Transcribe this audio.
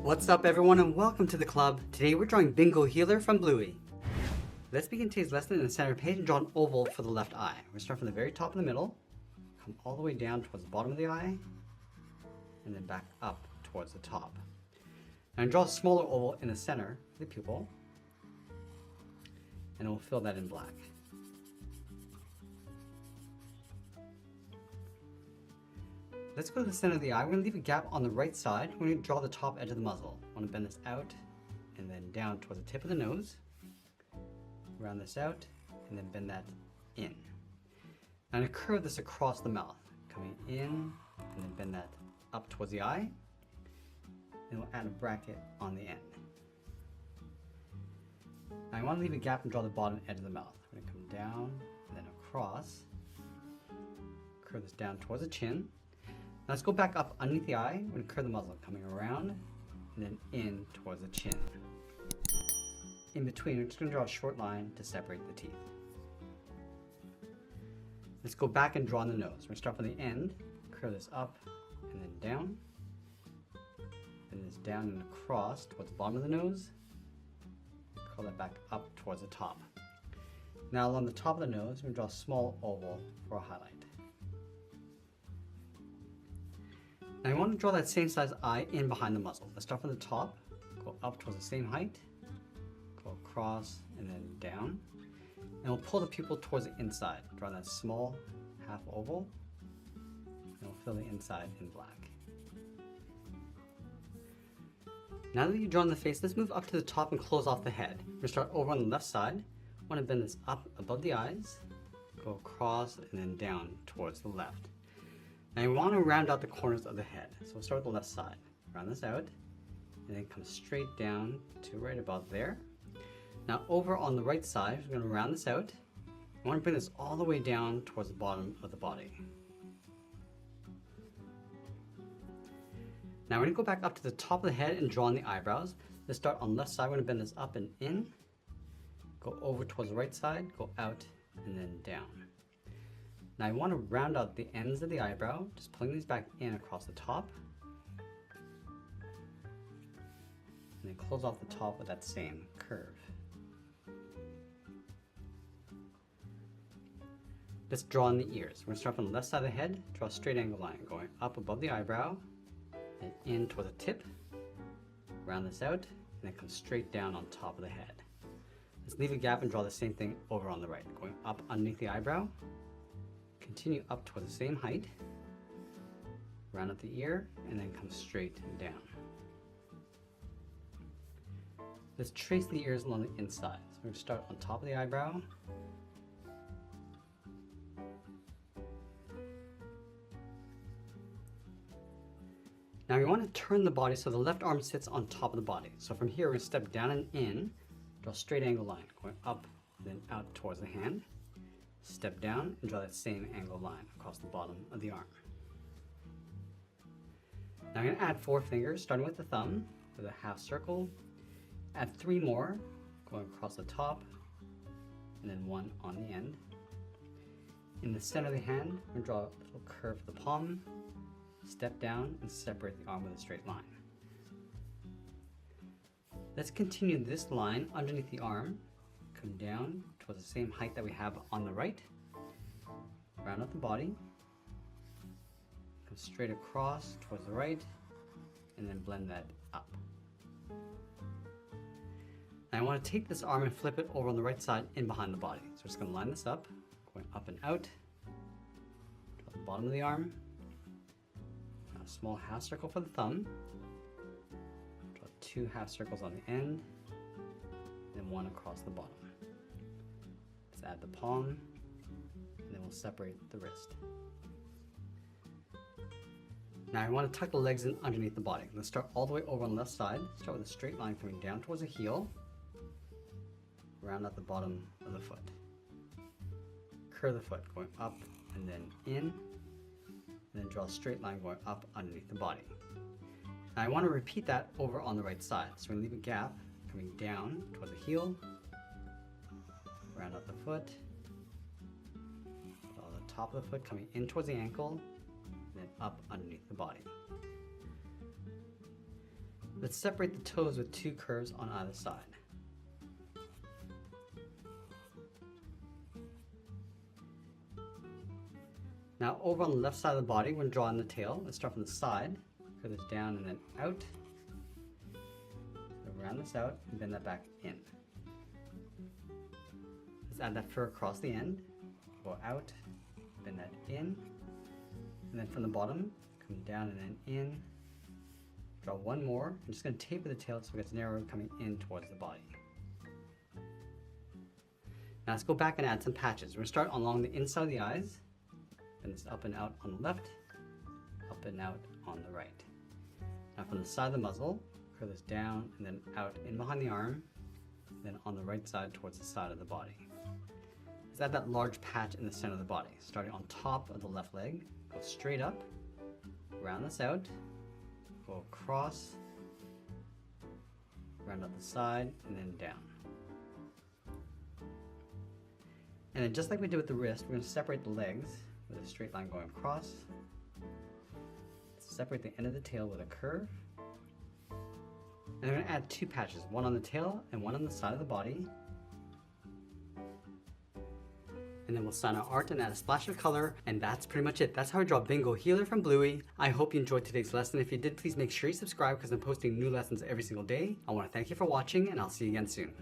What's up everyone and welcome to the club. Today we're drawing Bingo Healer from Bluey. Let's begin today's lesson in the center page and draw an oval for the left eye. We're going to start from the very top in the middle, come all the way down towards the bottom of the eye, and then back up towards the top. Now draw a smaller oval in the center of the pupil, and we'll fill that in black. Let's go to the center of the eye. We're going to leave a gap on the right side. We're going to draw the top edge of the muzzle. I want to bend this out and then down towards the tip of the nose. Round this out and then bend that in. I'm going to curve this across the mouth, coming in and then bend that up towards the eye. And we'll add a bracket on the end. Now I want to leave a gap and draw the bottom edge of the mouth. I'm going to come down and then across. Curve this down towards the chin. Now let's go back up underneath the eye. We're going to curve the muzzle, coming around and then in towards the chin. In between, we're just going to draw a short line to separate the teeth. Let's go back and draw on the nose. We're going to start from the end, curve this up and then down. Then this down and across towards the bottom of the nose. Curl that back up towards the top. Now along the top of the nose, we're going to draw a small oval for a highlight. Now I want to draw that same size eye in behind the muzzle. Let's start from the top, go up towards the same height, go across and then down. And we'll pull the pupil towards the inside. Draw that small half oval, and we'll fill the inside in black. Now that you've drawn the face, let's move up to the top and close off the head. We're going to start over on the left side. I want to bend this up above the eyes, go across and then down towards the left. Now you want to round out the corners of the head. So we'll start with the left side. Round this out, and then come straight down to right about there. Now over on the right side, we're going to round this out. I want to bring this all the way down towards the bottom of the body. Now we're going to go back up to the top of the head and draw on the eyebrows. Let's start on the left side. We're going to bend this up and in. Go over towards the right side, go out and then down. Now I want to round out the ends of the eyebrow, just pulling these back in across the top. And then close off the top with that same curve. Let's draw on the ears. We're going to start from the left side of the head, draw a straight angle line going up above the eyebrow and in toward the tip. Round this out and then come straight down on top of the head. Let's leave a gap and draw the same thing over on the right, going up underneath the eyebrow. Continue up toward the same height, round up the ear, and then come straight down. Let's trace the ears along the inside. So we're going to start on top of the eyebrow. Now we want to turn the body so the left arm sits on top of the body. So from here we're going to step down and in, draw a straight angle line, going up and then out towards the hand. Step down and draw that same angle line across the bottom of the arm. Now I'm going to add 4 fingers, starting with the thumb with a half circle. Add 3 more, going across the top, and then 1 on the end. In the center of the hand, I'm going to draw a little curve for the palm, step down, and separate the arm with a straight line. Let's continue this line underneath the arm, come down towards the same height that we have on the right, round out the body, come straight across towards the right, and then blend that up. Now I want to take this arm and flip it over on the right side in behind the body. So we're just going to line this up, going up and out, draw the bottom of the arm, draw a small half circle for the thumb, draw 2 half circles on the end, and 1 across the bottom. Let's add the palm, and then we'll separate the wrist. Now I want to tuck the legs in underneath the body. Let's start all the way over on the left side. Start with a straight line coming down towards the heel, round out the bottom of the foot. Curve the foot, going up and then in, and then draw a straight line going up underneath the body. Now I want to repeat that over on the right side. So we're going to leave a gap coming down towards the heel, round out the foot, draw the top of the foot coming in towards the ankle, and then up underneath the body. Let's separate the toes with 2 curves on either side. Now over on the left side of the body, we're going to draw in the tail. Let's start from the side, curve this down and then out. So round this out and bend that back in. Let's add that fur across the end. Go out, bend that in, and then from the bottom, come down and then in. Draw one more. I'm just going to taper the tail so it gets narrow coming in towards the body. Now let's go back and add some patches. We're going to start along the inside of the eyes. Bend this up and out on the left, up and out on the right. Now from the side of the muzzle, curve this down and then out in behind the arm, then on the right side towards the side of the body. Let's add that large patch in the center of the body. Starting on top of the left leg, go straight up, round this out, go across, round up the side, and then down. And then just like we did with the wrist, we're going to separate the legs with a straight line going across. Separate the end of the tail with a curve. And I'm going to add 2 patches, one on the tail and one on the side of the body. And then we'll sign our art and add a splash of color, and that's pretty much it. That's how I draw Bingo Healer from Bluey. I hope you enjoyed today's lesson. If you did, please make sure you subscribe because I'm posting new lessons every single day. I want to thank you for watching, and I'll see you again soon.